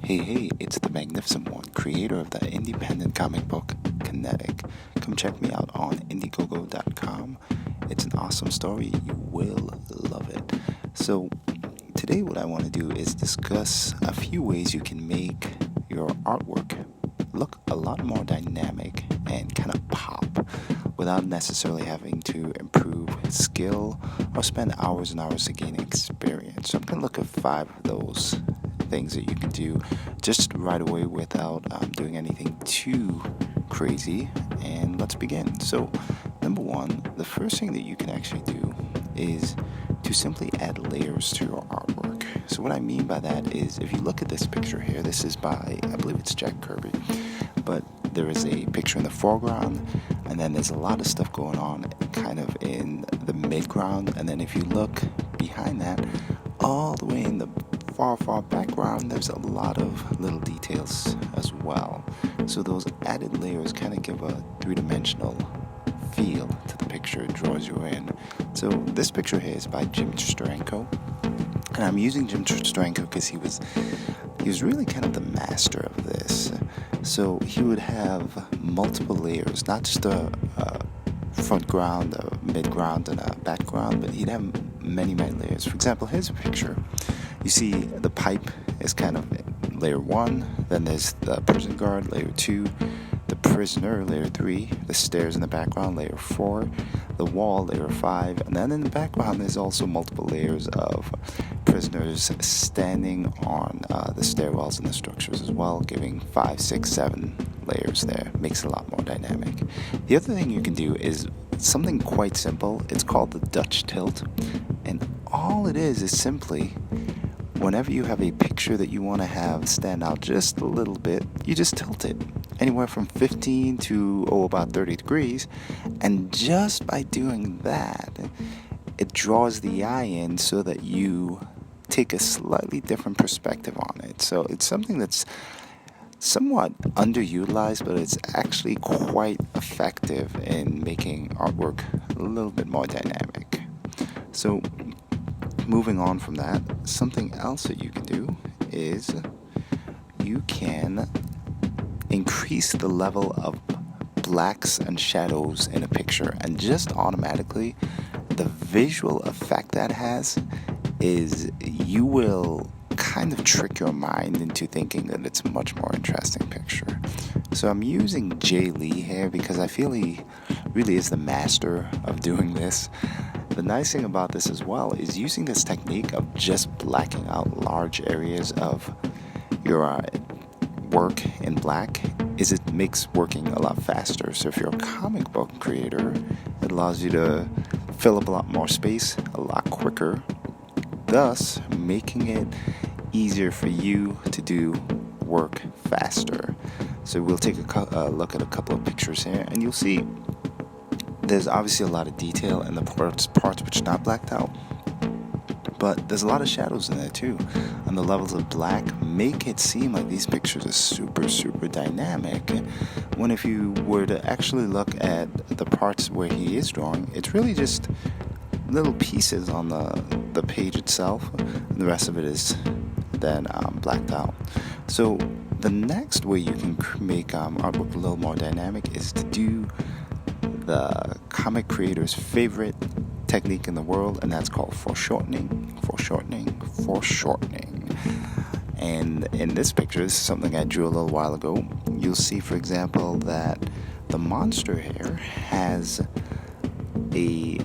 Hey, it's the Magnificent One, creator of the independent comic book Kinetic. Come check me out on Indiegogo.com. It's an awesome story. You will love it. So, today, what I want to do is discuss a few ways you can make your artwork look a lot more dynamic and kind of pop without necessarily having to improve skill or spend hours and hours to gain experience. So, I'm going to look at 5 of those things that you can do just right away without doing anything too crazy. And let's begin. So, number 1, the first thing that you can actually do is to simply add layers to your artwork. So what I mean by that is, if you look at this picture here, this is by, I believe it's Jack Kirby, but there is a picture in the foreground, and then there's a lot of stuff going on kind of in the midground, and then if you look behind that, all the way in the far background, there's a lot of little details as well. So those added layers kind of give a three-dimensional feel to the picture. It draws you in. So this picture here is by Jim Steranko, and I'm using Jim Steranko because he was really kind of the master of this. So he would have multiple layers, not just a front ground, a mid ground, and a background, but he'd have many layers. For example, here's a picture. You see the pipe is kind of layer 1, then there's the prison guard, layer 2, the prisoner, layer 3, the stairs in the background, layer 4, the wall, layer 5, and then in the background there's also multiple layers of prisoners standing on the stairwells and the structures as well, giving 5, 6, 7 layers there. Makes it a lot more dynamic. The other thing you can do is something quite simple. It's called the Dutch tilt, and all it is simply whenever you have a picture that you want to have stand out just a little bit, you just tilt it anywhere from 15 to about 30 degrees, and just by doing that, it draws the eye in so that you take a slightly different perspective on it. So it's something that's somewhat underutilized, but it's actually quite effective in making artwork a little bit more dynamic. So moving on from that, something else that you can do is you can increase the level of blacks and shadows in a picture, and just automatically the visual effect that has is you will kind of trick your mind into thinking that it's a much more interesting picture. So I'm using Jay Lee here because I feel he really is the master of doing this. The nice thing about this as well is using this technique of just blacking out large areas of your work in black is it makes working a lot faster. So if you're a comic book creator, it allows you to fill up a lot more space a lot quicker, thus making it easier for you to do work faster. So we'll take a look at a couple of pictures here, and you'll see there's obviously a lot of detail in the parts which are not blacked out, but there's a lot of shadows in there too, and the levels of black make it seem like these pictures are super dynamic, when if you were to actually look at the parts where he is drawing, it's really just little pieces on the page itself, and the rest of it is then blacked out. So the next way you can make artwork a little more dynamic is to do the comic creator's favorite technique in the world, and that's called foreshortening. And in this picture, this is something I drew a little while ago. You'll see, for example, that the monster here has a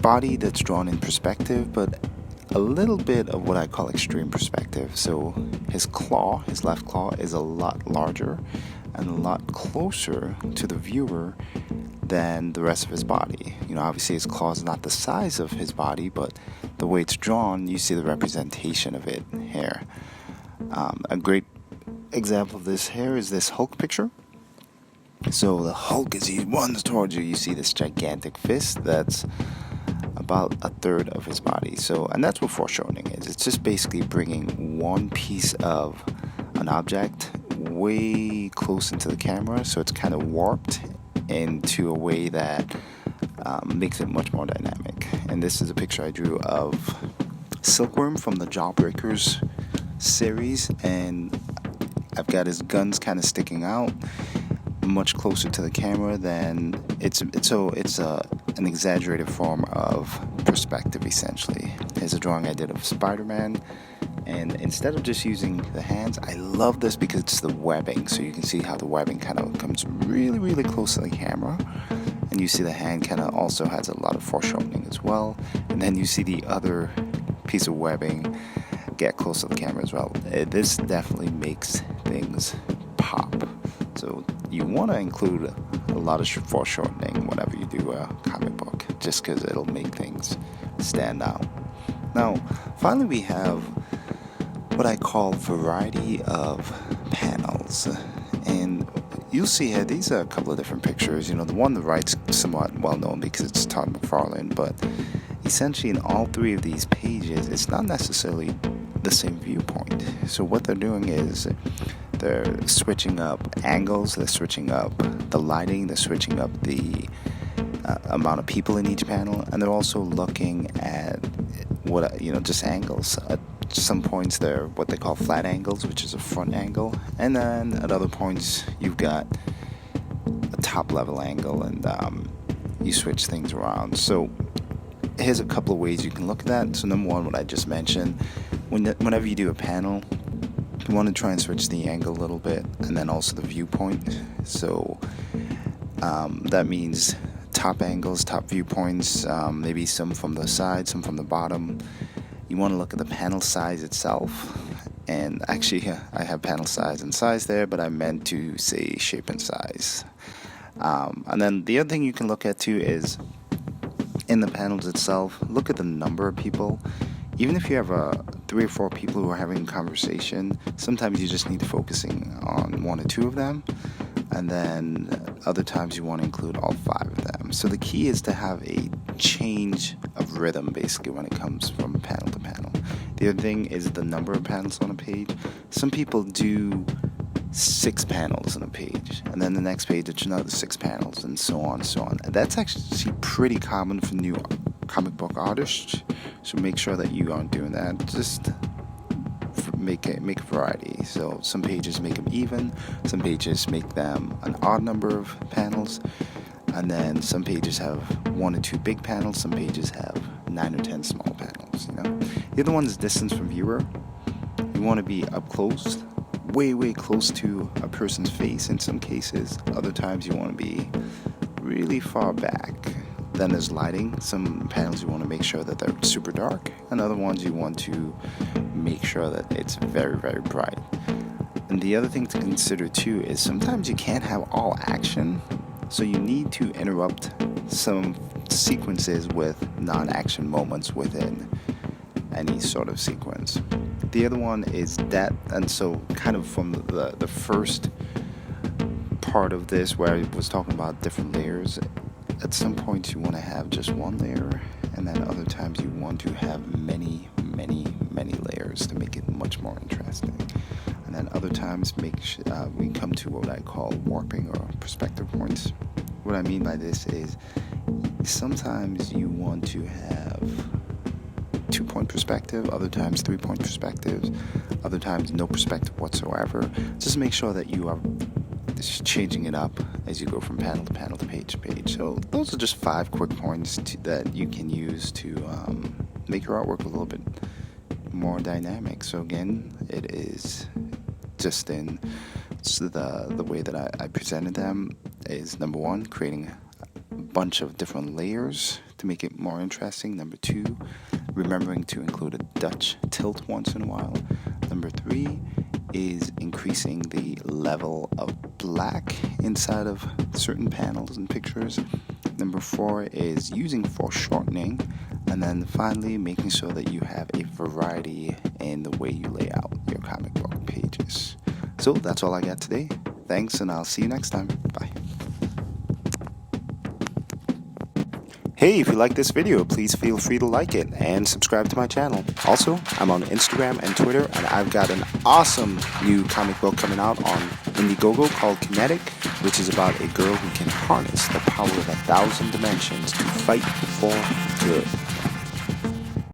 body that's drawn in perspective, but a little bit of what I call extreme perspective. So his left claw, is a lot larger and a lot closer to the viewer than the rest of his body. You know, obviously his claw is not the size of his body, but the way it's drawn, you see the representation of it here. A great example of this here is this Hulk picture. So the Hulk, as he runs towards you, you see this gigantic fist that's about a third of his body. So, and that's what foreshortening is. It's just basically bringing one piece of an object way close into the camera, so it's kind of warped into a way that makes it much more dynamic. And this is a picture I drew of Silkworm from the Jawbreakers series, and I've got his guns kind of sticking out much closer to the camera than it's an exaggerated form of perspective. Essentially, here's a drawing I did of Spider-Man, and instead of just using the hands, I love this because it's the webbing, so you can see how the webbing kind of comes really close to the camera, and you see the hand kind of also has a lot of foreshortening as well, and then you see the other piece of webbing get close to the camera as well. This definitely makes things pop. So you want to include a lot of foreshortening whenever you do a comic book, just because it'll make things stand out. Now, finally we have what I call variety of panels. And you'll see here, these are a couple of different pictures. The one on the right's somewhat well known because it's Todd McFarlane, but essentially in all three of these pages, it's not necessarily the same viewpoint. So what they're doing is they're switching up angles, they're switching up the lighting, they're switching up the amount of people in each panel, and they're also looking at just angles. At some points they're what they call flat angles, which is a front angle, and then at other points you've got a top level angle, and you switch things around. So here's a couple of ways you can look at that. So number one, what I just mentioned, whenever you do a panel, you want to try and switch the angle a little bit, and then also the viewpoint. So that means top angles, top viewpoints, maybe some from the side, some from the bottom. You want to look at the panel size itself, and actually I have panel size and size there, but I meant to say shape and size. And then the other thing you can look at too is in the panels itself, look at the number of people. Even if you have 3 or 4 people who are having a conversation, sometimes you just need to focusing on 1 or 2 of them, and then other times you want to include all 5 of them. So the key is to have a change of rhythm basically when it comes from panel to panel. The other thing is the number of panels on a page. Some people do 6 panels on a page, and then the next page it's another 6 panels, and so on and so on. And that's actually pretty common for new comic book artists, so make sure that you aren't doing that. Just make a variety. So some pages make them even, some pages make them an odd number of panels, and then some pages have 1 or 2 big panels, some pages have 9 or 10 small panels. The other one is distance from viewer. You want to be up close, way close to a person's face in some cases. Other times you want to be really far back. Then there's lighting. Some panels you want to make sure that they're super dark, and other ones you want to make sure that it's very bright. And the other thing to consider too is sometimes you can't have all action, so you need to interrupt some sequences with non-action moments within any sort of sequence. The other one is that, and so kind of from the first part of this where I was talking about different layers, at some points you want to have just one layer, and then other times you want to have many layers to make it much more interesting. And then other times we come to what I call warping or perspective points. What I mean by this is sometimes you want to have 2-point perspective, other times 3-point perspectives, other times no perspective whatsoever. Just make sure that you are just changing it up as you go from panel to panel to page to page. So those are just 5 quick points that you can use to make your artwork a little bit more dynamic. So again, it is just in the way that I presented them is number 1, creating a bunch of different layers to make it more interesting. Number 2, remembering to include a Dutch tilt once in a while. Number 3 is increasing the level of black inside of certain panels and pictures. Number 4 is using foreshortening. And then finally, making sure that you have a variety in the way you lay out your comic book pages. So that's all I got today. Thanks, and I'll see you next time. Bye. Hey, if you like this video, please feel free to like it and subscribe to my channel. Also, I'm on Instagram and Twitter, and I've got an awesome new comic book coming out on Indiegogo called Kinetic, which is about a girl who can harness the power of 1,000 dimensions to fight for good.